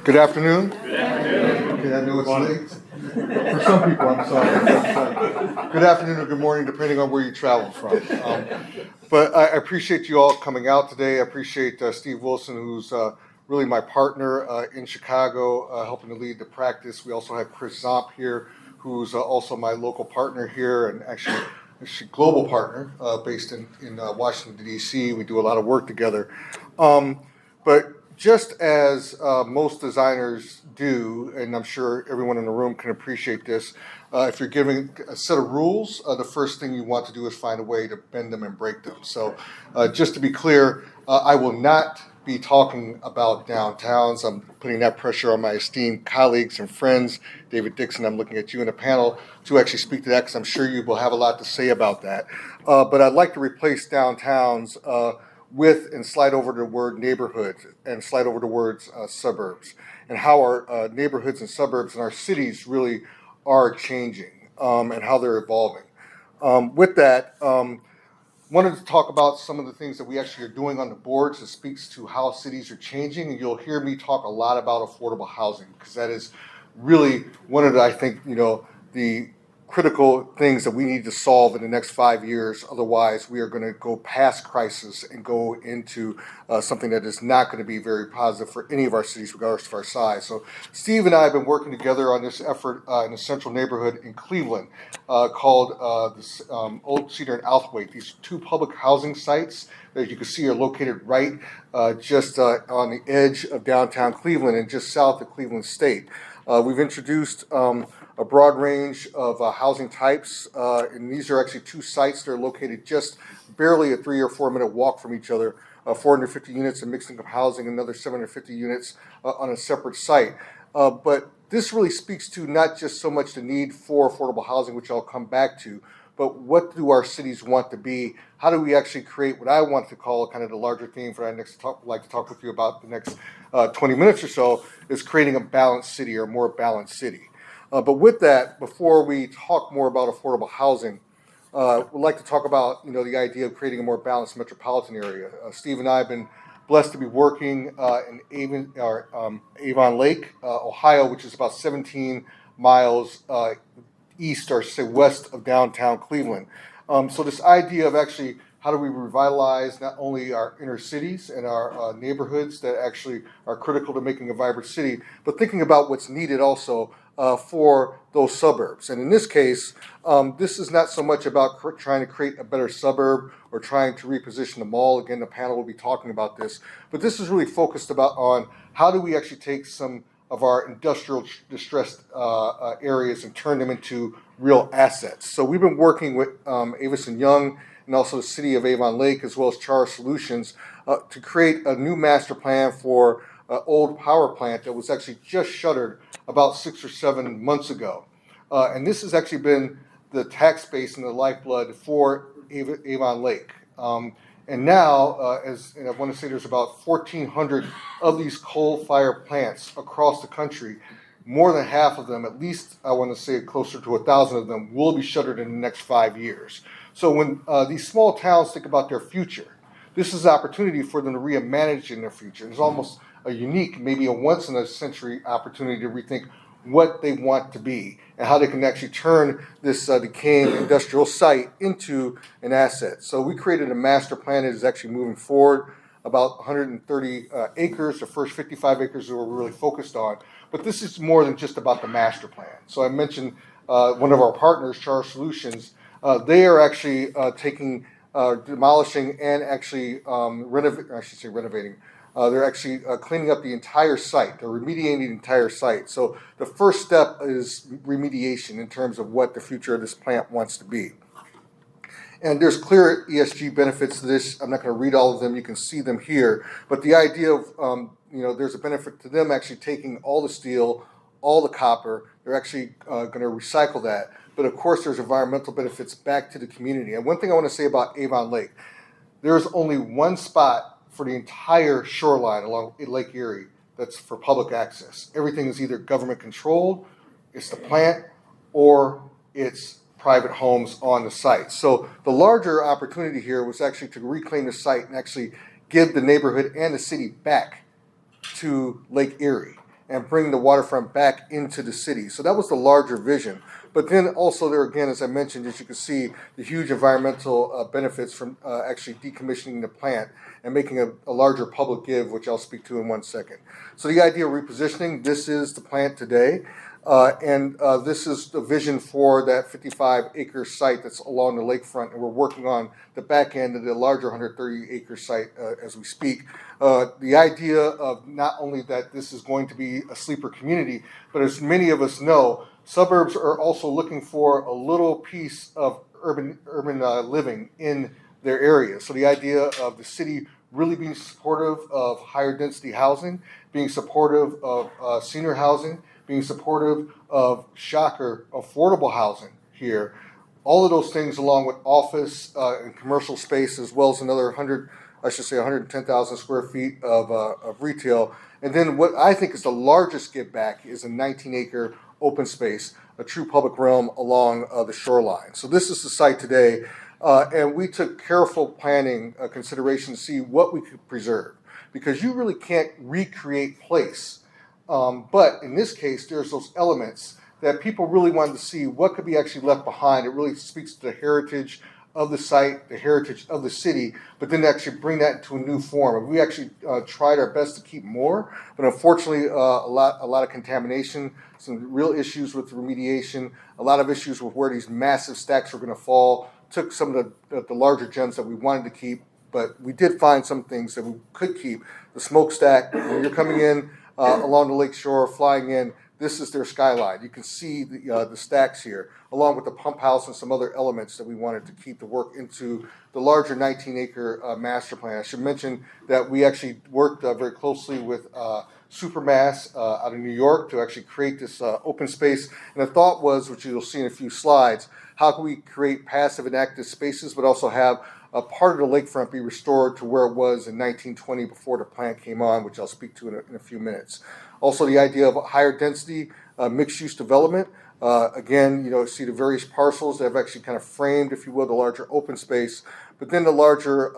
Good afternoon. Good afternoon. Okay, I know it's late. For some people, I'm sorry. Good afternoon or good morning, depending on where you travel from. But I appreciate you all coming out today. I appreciate Steve Wilson, who's really my partner in Chicago, helping to lead the practice. We also have Chris Zomp here, who's also my local partner here, and actually global partner based in Washington, D.C. We do a lot of work together. But just as most designers do, and I'm sure everyone in the room can appreciate this, if you're giving a set of rules, the first thing you want to do is find a way to bend them and break them. So just to be clear, I will not be talking about downtowns. I'm putting that pressure on my esteemed colleagues and friends. David Dixon, I'm looking at you in the panel to actually speak to that because I'm sure you will have a lot to say about that. But I'd like to replace downtowns with and slide over the word neighborhood and slide over the words suburbs, and how our neighborhoods and suburbs and our cities really are changing and how they're evolving. With that, wanted to talk about some of the things that we actually are doing on the boards that speaks to how cities are changing, and you'll hear me talk a lot about affordable housing because that is really one of the, I think, the critical things that we need to solve in the next 5 years. Otherwise, we are going to go past crisis and go into something that is not going to be very positive for any of our cities, regardless of our size. So Steve and I have been working together on this effort in a central neighborhood in Cleveland called Old Cedar and Althwaite. These two public housing sites that you can see are located right just on the edge of downtown Cleveland and just south of Cleveland State. We've introduced a broad range of housing types, and these are actually two sites. They're located just barely a 3 or 4 minute walk from each other, 450 units of mixed income housing, another 750 units on a separate site. But this really speaks to not just so much the need for affordable housing, which I'll come back to, but what do our cities want to be? How do we actually create what I want to call kind of the larger theme for I like to talk with you about the next 20 minutes or so, is creating a balanced city or a more balanced city. But with that, before we talk more about affordable housing, we'd like to talk about the idea of creating a more balanced metropolitan area. Steve and I have been blessed to be working in Avon Lake, Ohio, which is about 17 miles east or say west of downtown Cleveland. So this idea of actually how do we revitalize not only our inner cities and our neighborhoods that actually are critical to making a vibrant city, but thinking about what's needed also for those suburbs. And in this case, this is not so much about trying to create a better suburb or trying to reposition the mall. Again, the panel will be talking about this. But this is really focused on how do we actually take some of our industrial distressed areas and turn them into real assets. So we've been working with Avis & Young and also the city of Avon Lake, as well as Char Solutions, to create a new master plan for old power plant that was actually just shuttered about 6 or 7 months ago. And this has actually been the tax base and the lifeblood for Avon Lake. And now, and I want to say there's about 1,400 of these coal-fired plants across the country. More than half of them, at least I want to say closer to 1,000 of them, will be shuttered in the next 5 years. So when these small towns think about their future, this is an opportunity for them to reimagine their future. It's almost a unique, maybe a once-in-a-century opportunity to rethink what they want to be and how they can actually turn this decaying industrial site into an asset. So we created a master plan that is actually moving forward, about 130 acres. The first 55 acres that we're really focused on. But this is more than just about the master plan. So I mentioned one of our partners, Char Solutions. They are actually demolishing and actually renovating. They're actually cleaning up the entire site. They're remediating the entire site. So the first step is remediation in terms of what the future of this plant wants to be. And there's clear ESG benefits to this. I'm not going to read all of them. You can see them here. But the idea of, there's a benefit to them actually taking all the steel, all the copper. They're actually going to recycle that. But of course, there's environmental benefits back to the community. And one thing I want to say about Avon Lake, there's only one spot for the entire shoreline along Lake Erie that's for public access. Everything is either government controlled, it's the plant, or it's private homes on the site. So the larger opportunity here was actually to reclaim the site and actually give the neighborhood and the city back to Lake Erie. and bring the waterfront back into the city. So that was the larger vision. But then also there again, as I mentioned, as you can see, the huge environmental benefits from actually decommissioning the plant and making a larger public give, which I'll speak to in 1 second. So the idea of repositioning, this is the plant today. And this is the vision for that 55-acre site that's along the lakefront, and we're working on the back end of the larger 130-acre site as we speak. The idea of not only that this is going to be a sleeper community, but as many of us know, suburbs are also looking for a little piece of urban living in their area. So the idea of the city really being supportive of higher density housing, being supportive of senior housing, being supportive of, shocker, affordable housing here. All of those things along with office and commercial space, as well as another 110,000 square feet of retail. And then what I think is the largest give back is a 19-acre open space, a true public realm along the shoreline. So this is the site today. And we took careful planning consideration to see what we could preserve, because you really can't recreate place. But in this case, there's those elements that people really wanted to see what could be actually left behind. It really speaks to the heritage of the site, the heritage of the city, but then actually bring that into a new form. And we actually tried our best to keep more, but unfortunately, a lot of contamination, some real issues with remediation, a lot of issues with where these massive stacks were going to fall. Took some of the larger gems that we wanted to keep, but we did find some things that we could keep. The smokestack, when you're coming in along the lake shore, flying in, this is their skyline. You can see the stacks here, along with the pump house and some other elements that we wanted to keep to work into the larger 19-acre master plan. I should mention that we actually worked very closely with Supermass out of New York to actually create this open space. And the thought was, which you'll see in a few slides, how can we create passive and active spaces, but also have a part of the lakefront be restored to where it was in 1920 before the plant came on, which I'll speak to in a few minutes. Also, the idea of higher density mixed-use development. Again, see the various parcels that have actually kind of framed, if you will, the larger open space, but then the larger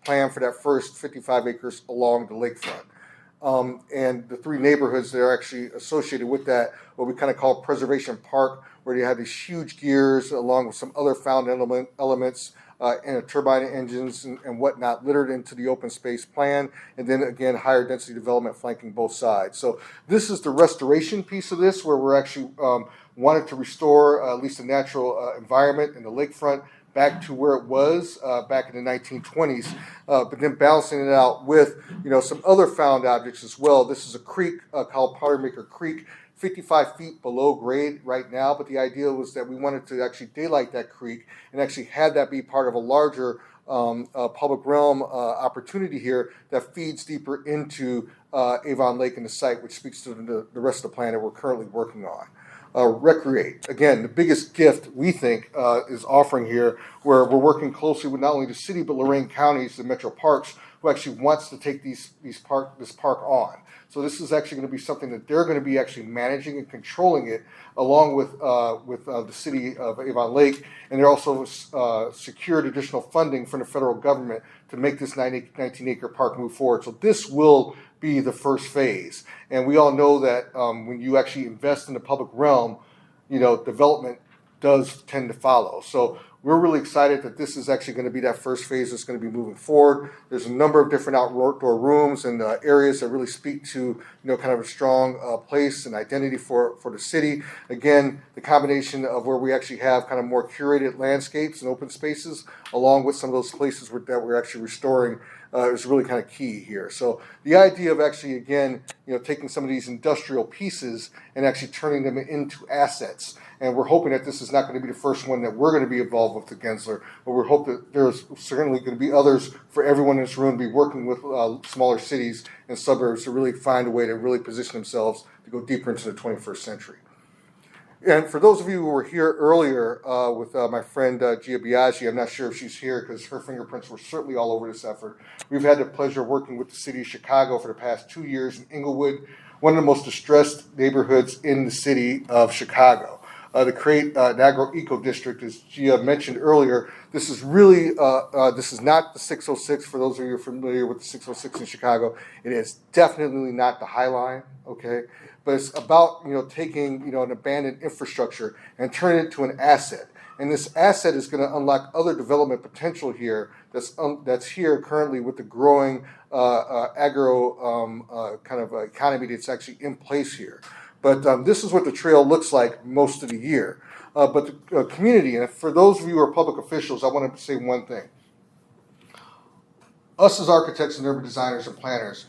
plan for that first 55 acres along the lakefront. And the three neighborhoods that are actually associated with that, what we kind of call Preservation Park, where you have these huge gears along with some other found elements and turbine engines and whatnot littered into the open space plan, and then again higher density development flanking both sides. So this is the restoration piece of this, where we're actually wanted to restore at least the natural environment in the lakefront back to where it was back in the 1920s, but then balancing it out with some other found objects as well. This is a creek called Powdermaker Creek, 55 feet below grade right now, but the idea was that we wanted to actually daylight that creek and actually have that be part of a larger public realm opportunity here that feeds deeper into Avon Lake and the site, which speaks to the rest of the plan that we're currently working on. Recreate. Again, the biggest gift we think is offering here, where we're working closely with not only the city but Lorain counties, the metro parks, who actually wants to take this park on. So this is actually going to be something that they're going to be actually managing and controlling it, along with the city of Avon Lake, and they're also secured additional funding from the federal government to make this 19-acre park move forward. So this will be the first phase, and we all know that when you actually invest in the public realm, development does tend to follow. So we're really excited that this is actually going to be that first phase that's going to be moving forward. There's a number of different outdoor rooms and areas that really speak to kind of a strong place and identity for the city. Again, the combination of where we actually have kind of more curated landscapes and open spaces, along with some of those places that we're actually restoring, is really kind of key here. So the idea of actually, again, taking some of these industrial pieces and actually turning them into assets. And we're hoping that this is not going to be the first one that we're going to be involved with at Gensler, but we hope that there's certainly going to be others for everyone in this room to be working with smaller cities and suburbs to really find a way to really position themselves to go deeper into the 21st century. And for those of you who were here earlier with my friend Gia Biaggi, I'm not sure if she's here because her fingerprints were certainly all over this effort. We've had the pleasure of working with the city of Chicago for the past 2 years in Inglewood, one of the most distressed neighborhoods in the city of Chicago. to create an agro-eco district. As Gia mentioned earlier, this is really, this is not the 606, for those of you who are familiar with the 606 in Chicago. It is definitely not the High Line, okay? But it's about, taking, an abandoned infrastructure and turning it to an asset. And this asset is going to unlock other development potential here that's here currently with the growing agro kind of economy that's actually in place here. But this is what the trail looks like most of the year. But the community, and for those of you who are public officials, I want to say one thing. Us as architects and urban designers and planners,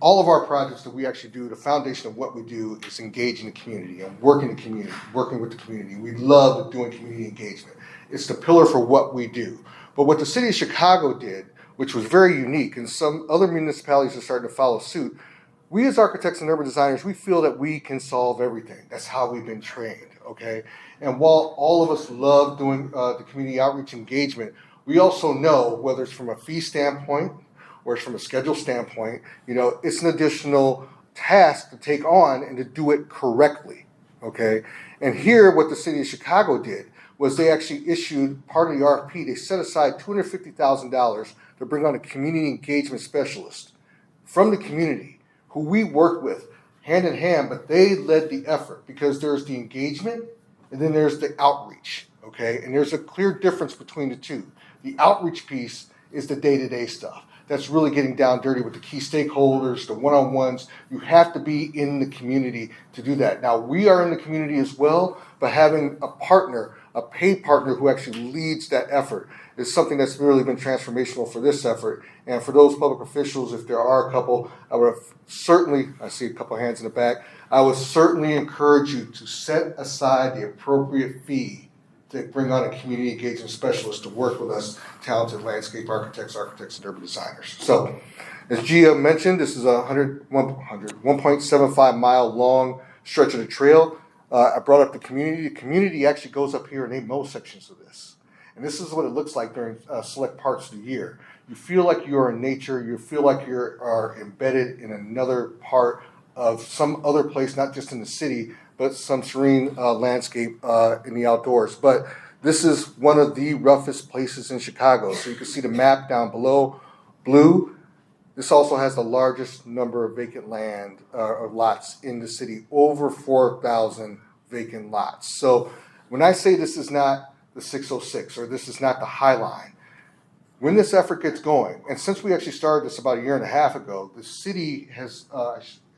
all of our projects that we actually do, the foundation of what we do is engaging the community and working the community, working with the community. We love doing community engagement. It's the pillar for what we do. But what the city of Chicago did, which was very unique, and some other municipalities are starting to follow suit, we as architects and urban designers, we feel that we can solve everything. That's how we've been trained, okay? And while all of us love doing the community outreach engagement, we also know, whether it's from a fee standpoint, or it's from a schedule standpoint, it's an additional task to take on and to do it correctly, okay? And here, what the city of Chicago did was they actually issued part of the RFP. They set aside $250,000 to bring on a community engagement specialist from the community who we worked with hand in hand, but they led the effort because there's the engagement and then there's the outreach, okay? And there's a clear difference between the two. The outreach piece is the day-to-day stuff. That's really getting down dirty with the key stakeholders, the one-on-ones. You have to be in the community to do that. Now, we are in the community as well, but having a partner, a paid partner who actually leads that effort is something that's really been transformational for this effort. And for those public officials, if there are a couple, I would certainly, I see a couple hands in the back, I would certainly encourage you to set aside the appropriate fee to bring on a community engagement specialist to work with us, talented landscape architects, and urban designers. So, as Gia mentioned, this is a 1.75 mile long stretch of the trail. I brought up the community. The community actually goes up here and they mow sections of this. And this is what it looks like during select parts of the year. You feel like you are in nature. You feel like you are embedded in another part of some other place, not just in the city, but some serene landscape in the outdoors. But this is one of the roughest places in Chicago. So you can see the map down below, blue. This also has the largest number of vacant land or lots in the city, over 4,000 vacant lots. So when I say this is not the 606 or this is not the High Line, when this effort gets going, and since we actually started this about a year and a half ago, the city has,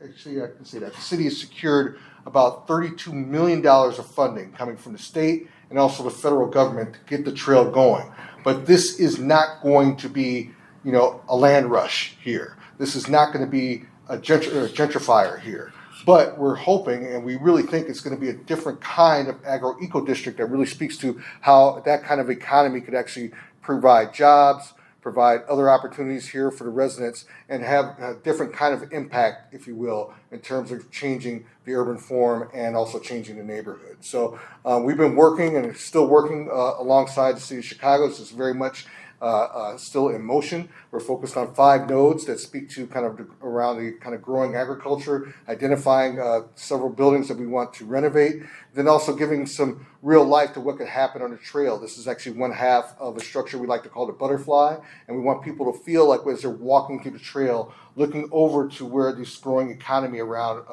actually I can say that, the city has secured about $32 million of funding coming from the state and also the federal government to get the trail going. But this is not going to be, a land rush here. This is not going to be a gentrifier here. But we're hoping, and we really think it's going to be a different kind of agro-eco district that really speaks to how that kind of economy could actually provide jobs, provide other opportunities here for the residents, and have a different kind of impact, if you will, in terms of changing the urban form and also changing the neighborhood. So we've been working and still working alongside the city of Chicago. This is very much still in motion. We're focused on 5 nodes that speak to kind of around the kind of growing agriculture, identifying several buildings that we want to renovate, then also giving some real life to what could happen on the trail. This is actually one half of a structure we like to call the butterfly, and we want people to feel like as they're walking through the trail, looking over to where this growing economy around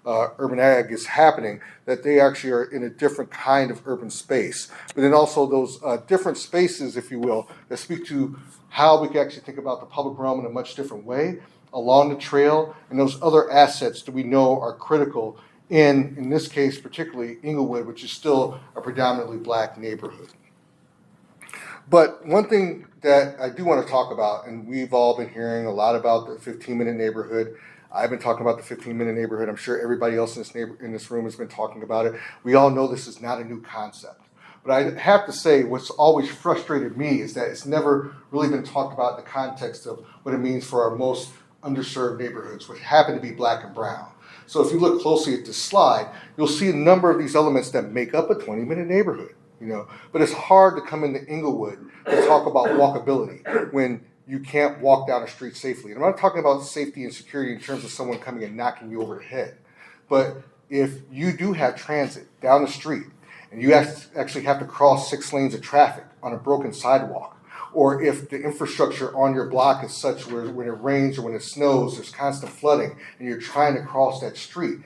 urban ag is happening, that they actually are in a different kind of urban space. But then also those different spaces, if you will, that speak to how we can actually think about the public realm in a much different way along the trail, and those other assets that we know are critical in this case, particularly Inglewood, which is still a predominantly black neighborhood. But one thing that I do want to talk about, and we've all been hearing a lot about the 15-minute neighborhood. I've been talking about the 15-minute neighborhood. I'm sure everybody else in this room has been talking about it. We all know this is not a new concept. But I have to say, what's always frustrated me is that it's never really been talked about in the context of what it means for our most underserved neighborhoods, which happen to be black and brown. So if you look closely at this slide, you'll see a number of these elements that make up a 20-minute neighborhood. But it's hard to come into Inglewood to talk about walkability when you can't walk down a street safely. And I'm not talking about safety and security in terms of someone coming and knocking you over the head. But if you do have transit down the street and you actually have to cross 6 lanes of traffic on a broken sidewalk, or if the infrastructure on your block is such where when it rains or when it snows, there's constant flooding and you're trying to cross that street,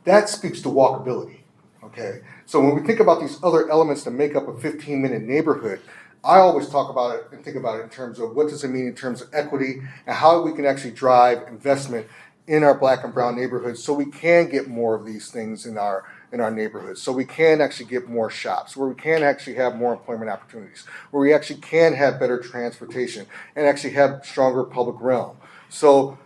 that speaks to walkability, okay? So when we think about these other elements that make up a 15-minute neighborhood, I always talk about it and think about it in terms of what does it mean in terms of equity and how we can actually drive investment in our black and brown neighborhoods so we can get more of these things in our neighborhoods, so we can actually get more shops, where we can actually have more employment opportunities, where we actually can have better transportation and actually have stronger public realm. So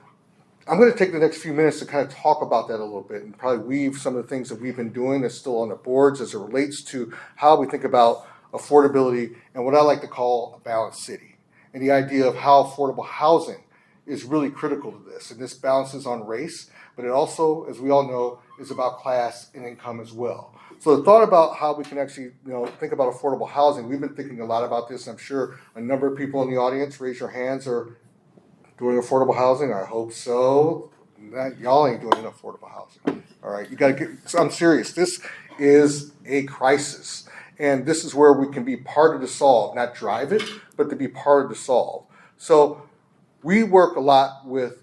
I'm going to take the next few minutes to kind of talk about that a little bit and probably weave some of the things that we've been doing that's still on the boards as it relates to how we think about affordability and what I like to call a balanced city, and the idea of how affordable housing is really critical to this. And this balances on race, but it also, as we all know, is about class and income as well. So the thought about how we can actually, think about affordable housing, we've been thinking a lot about this. I'm sure a number of people in the audience, raise your hands, are doing affordable housing. I hope so. Y'all ain't doing enough affordable housing. All right, you got to get, so I'm serious. This is a crisis. And this is where we can be part of the solve, not drive it, but to be part of the solve. So we work a lot with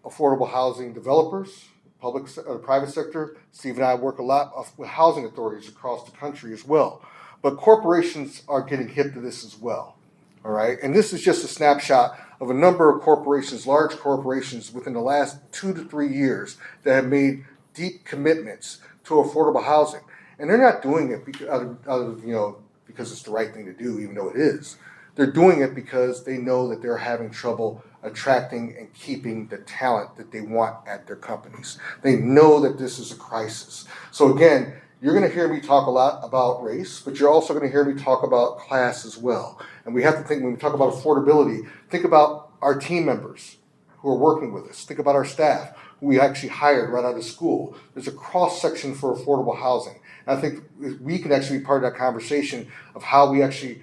affordable housing developers, private sector. Steve and I work a lot with housing authorities across the country as well. But corporations are getting hip to this as well. All right, and this is just a snapshot of a number of corporations, large corporations, within the last 2 to 3 years that have made deep commitments to affordable housing. And they're not doing it because it's the right thing to do, even though it is. They're doing it because they know that they're having trouble attracting and keeping the talent that they want at their companies. They know that this is a crisis. So again, you're going to hear me talk a lot about race, but you're also going to hear me talk about class as well. And we have to think, when we talk about affordability, think about our team members who are working with us. Think about our staff who we actually hired right out of school. There's a cross-section for affordable housing. And I think we can actually be part of that conversation of how we actually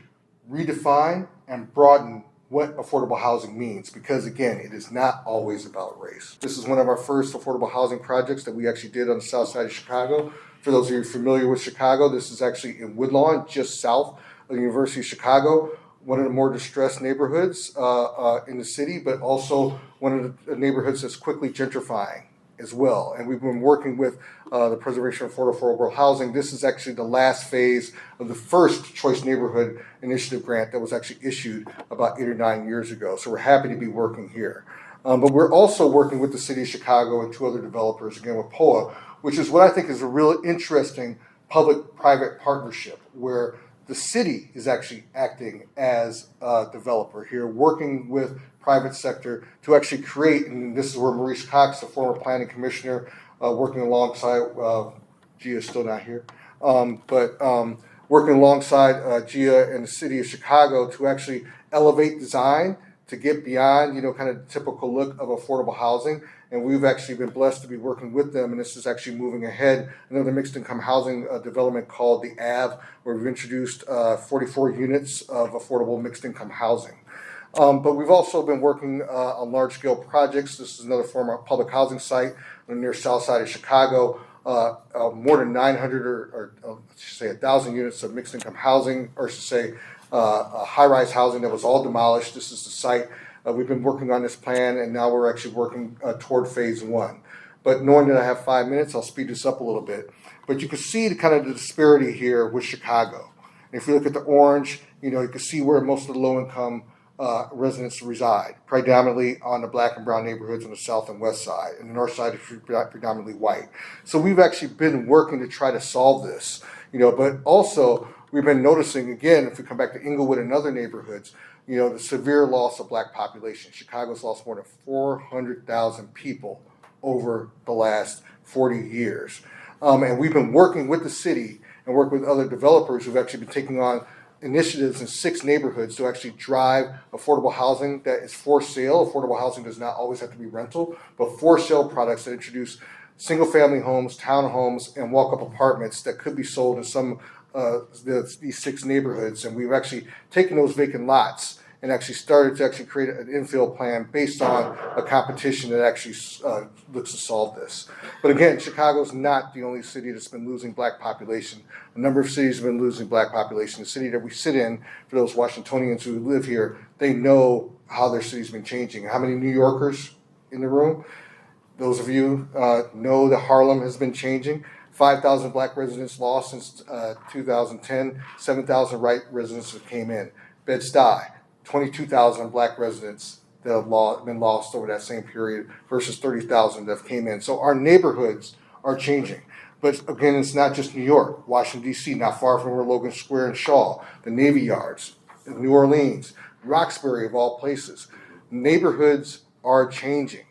redefine and broaden what affordable housing means, because again, it is not always about race. This is one of our first affordable housing projects that we actually did on the south side of Chicago. For those of you familiar with Chicago, this is actually in Woodlawn, just south of the University of Chicago, one of the more distressed neighborhoods in the city, but also one of the neighborhoods that's quickly gentrifying as well. And we've been working with the Preservation of Affordable Housing. This is actually the last phase of the first Choice Neighborhood Initiative grant that was actually issued about 8 or 9 years ago. So we're happy to be working here. But we're also working with the City of Chicago and 2 other developers, again with POA, which is what I think is a real interesting public-private partnership where the city is actually acting as a developer here, working with private sector to actually create, and this is where Maurice Cox, the former planning commissioner, working alongside, Gia is still not here, working alongside Gia and the city of Chicago to actually elevate design to get beyond, kind of the typical look of affordable housing. And we've actually been blessed to be working with them, and this is actually moving ahead. Another mixed income housing development called the AVE, where we've introduced 44 units of affordable mixed income housing. But we've also been working on large scale projects. This is another former public housing site near south side of Chicago. More than 900 or let's just say 1,000 units of mixed income housing, or to say high-rise housing that was all demolished. This is the site. We've been working on this plan, and now we're actually working toward phase 1. But knowing that I have 5 minutes, I'll speed this up a little bit. But you can see the kind of the disparity here with Chicago. And if you look at the orange, you can see where most of the low-income residents reside, predominantly on the black and brown neighborhoods on the south and west side, and the north side is predominantly white. So we've actually been working to try to solve this, but also we've been noticing, again, if we come back to Inglewood and other neighborhoods, the severe loss of black population. Chicago's lost more than 400,000 people over the last 40 years. And we've been working with the city and working with other developers who've actually been taking on initiatives in 6 neighborhoods to actually drive affordable housing that is for sale. Affordable housing does not always have to be rental, but for sale products that introduce single family homes, townhomes, and walk-up apartments that could be sold in some these 6 neighborhoods. And we've actually taken those vacant lots and actually started to actually create an infill plan based on a competition that actually looks to solve this. But again, Chicago's not the only city that's been losing black population. A number of cities have been losing black population. The city that we sit in, for those Washingtonians who live here, they know how their city's been changing. How many New Yorkers in the room? Those of you know that Harlem has been changing. 5,000 black residents lost since 2010, 7,000 white residents that came in. Bed-Stuy, 22,000 black residents that have been lost over that same period versus 30,000 that came in. So our neighborhoods are changing. But again, it's not just New York. Washington, D.C., not far from where Logan Square and Shaw, the Navy Yards, New Orleans, Roxbury of all places. Neighborhoods are changing.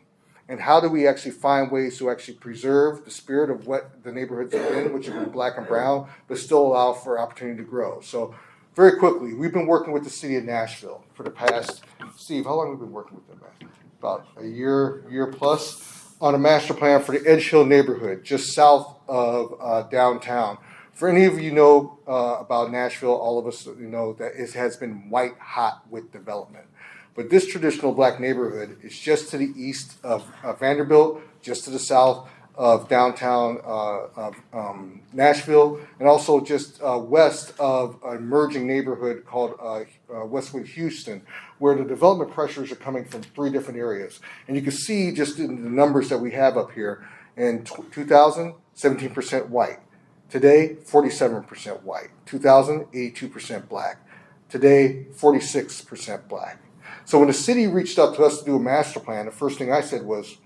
And how do we actually find ways to actually preserve the spirit of what the neighborhoods have been, which have been black and brown, but still allow for opportunity to grow? So very quickly, we've been working with the city of Nashville for the past, Steve, how long have we been working with them, man? About a year plus, on a master plan for the Edge Hill neighborhood, just south of downtown. For any of you know about Nashville, all of us know that it has been white hot with development. But this traditional black neighborhood is just to the east of Vanderbilt, just to the south of downtown Nashville, and also just west of an emerging neighborhood called Westwood Houston, where the development pressures are coming from 3 different areas. And you can see just in the numbers that we have up here, in 2000, 17% white. Today, 47% white. 2000, 82% black. Today, 46% black. So when the city reached out to us to do a master plan, the first thing I said was,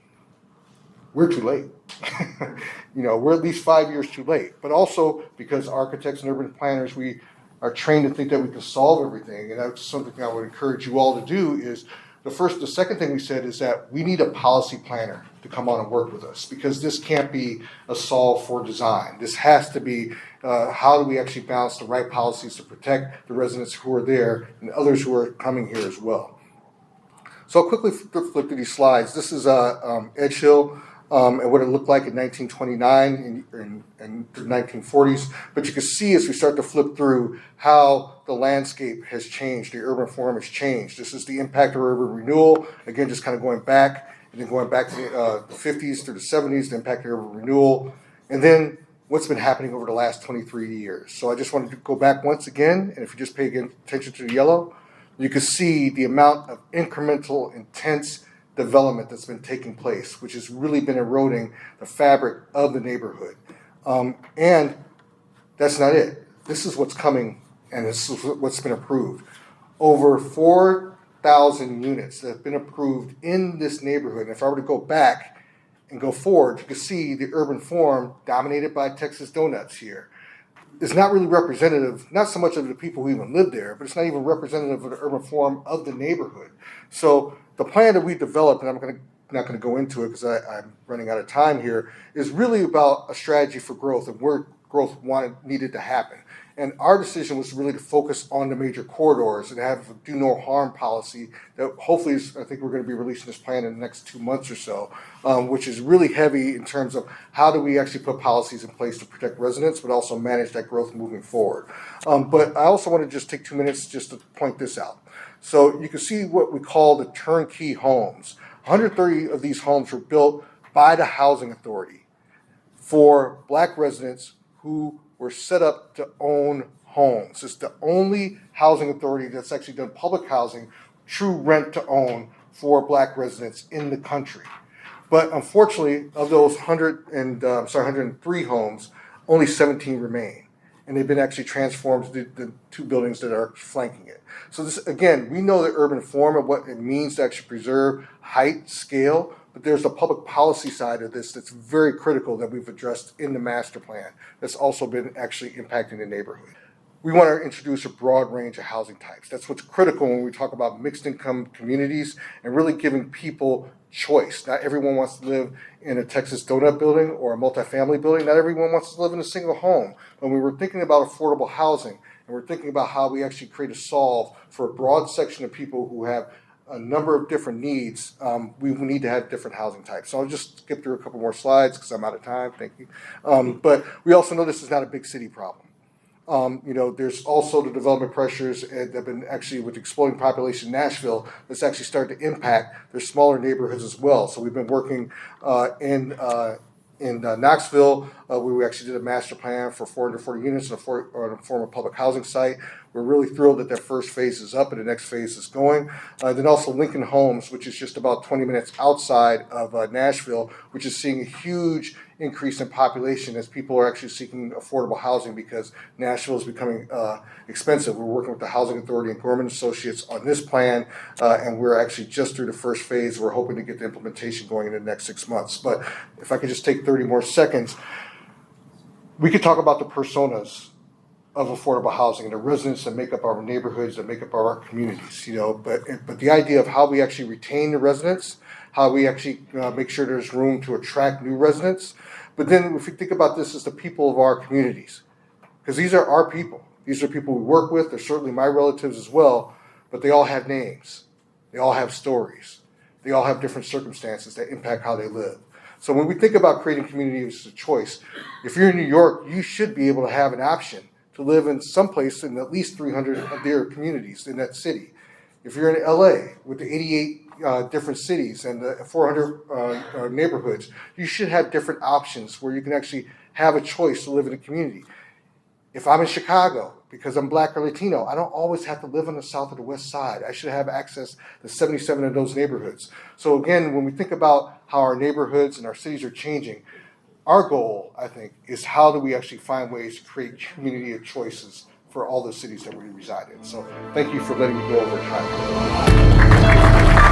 we're too late. We're at least 5 years too late. But also because architects and urban planners, we are trained to think that we can solve everything. And that's something I would encourage you all to do is the second thing we said is that we need a policy planner to come on and work with us, because this can't be a solve for design. This has to be how do we actually balance the right policies to protect the residents who are there and others who are coming here as well. So I'll quickly flip through these slides. This is Edge Hill and what it looked like in 1929 and the 1940s. But you can see as we start to flip through how the landscape has changed, the urban form has changed. This is the impact of urban renewal. Again, just kind of going back and then going back to the 50s through the 70s, the impact of urban renewal. And then what's been happening over the last 23 years. So I just wanted to go back once again, and if you just pay attention to the yellow, you can see the amount of incremental, intense development that's been taking place, which has really been eroding the fabric of the neighborhood. And that's not it. This is what's coming, and this is what's been approved. Over 4,000 units that have been approved in this neighborhood. And if I were to go back and go forward, you can see the urban form dominated by Texas Donuts here. Is not really representative, not so much of the people who even live there, but it's not even representative of the urban form of the neighborhood. So the plan that we developed, and I'm not going to go into it because I'm running out of time here, is really about a strategy for growth and where growth needed to happen. And our decision was really to focus on the major corridors and have a do no harm policy that hopefully I think we're going to be releasing this plan in the next 2 months or so, which is really heavy in terms of how do we actually put policies in place to protect residents, but also manage that growth moving forward. But I also want to just take 2 minutes just to point this out. So you can see what we call the turnkey homes. 130 of these homes were built by the housing authority for black residents who were set up to own homes. It's the only housing authority that's actually done public housing, true rent to own for black residents in the country. But unfortunately, of those 103 homes, only 17 remain. And they've been actually transformed to the 2 buildings that are flanking it. So this, again, we know the urban form of what it means to actually preserve height, scale, but there's a public policy side of this that's very critical that we've addressed in the master plan that's also been actually impacting the neighborhood. We want to introduce a broad range of housing types. That's what's critical when we talk about mixed income communities and really giving people choice. Not everyone wants to live in a Texas donut building or a multifamily building. Not everyone wants to live in a single home. When we were thinking about affordable housing and we're thinking about how we actually create a solve for a broad section of people who have a number of different needs, we need to have different housing types. So I'll just skip through a couple more slides because I'm out of time. Thank you. But we also know this is not a big city problem. There's also the development pressures that have been actually with the exploding population in Nashville that's actually started to impact their smaller neighborhoods as well. So we've been working in Knoxville. We actually did a master plan for 440 units on a former public housing site. We're really thrilled that first phase is up and the next phase is going. Then also Lincoln Homes, which is just about 20 minutes outside of Nashville, which is seeing a huge increase in population as people are actually seeking affordable housing because Nashville is becoming expensive. We're working with the Housing Authority and Gorman Associates on this plan, and we're actually just through the first phase. We're hoping to get the implementation going in the next 6 months. But if I could just take 30 more seconds, we could talk about the personas of affordable housing and the residents that make up our neighborhoods, that make up our communities, but the idea of how we actually retain the residents, how we actually make sure there's room to attract new residents. But then if we think about this as the people of our communities, because these are our people. These are people we work with. They're certainly my relatives as well, but they all have names. They all have stories. They all have different circumstances that impact how they live. So when we think about creating communities of choice, if you're in New York, you should be able to have an option to live in some place in at least 300 of their communities in that city. If you're in LA with the 88 different cities and the 400 neighborhoods, you should have different options where you can actually have a choice to live in a community. If I'm in Chicago, because I'm Black or Latino, I don't always have to live on the south or the west side. I should have access to 77 of those neighborhoods. So again, when we think about how our neighborhoods and our cities are changing, our goal, I think, is how do we actually find ways to create community of choices for all the cities that we reside in. So thank you for letting me go over time.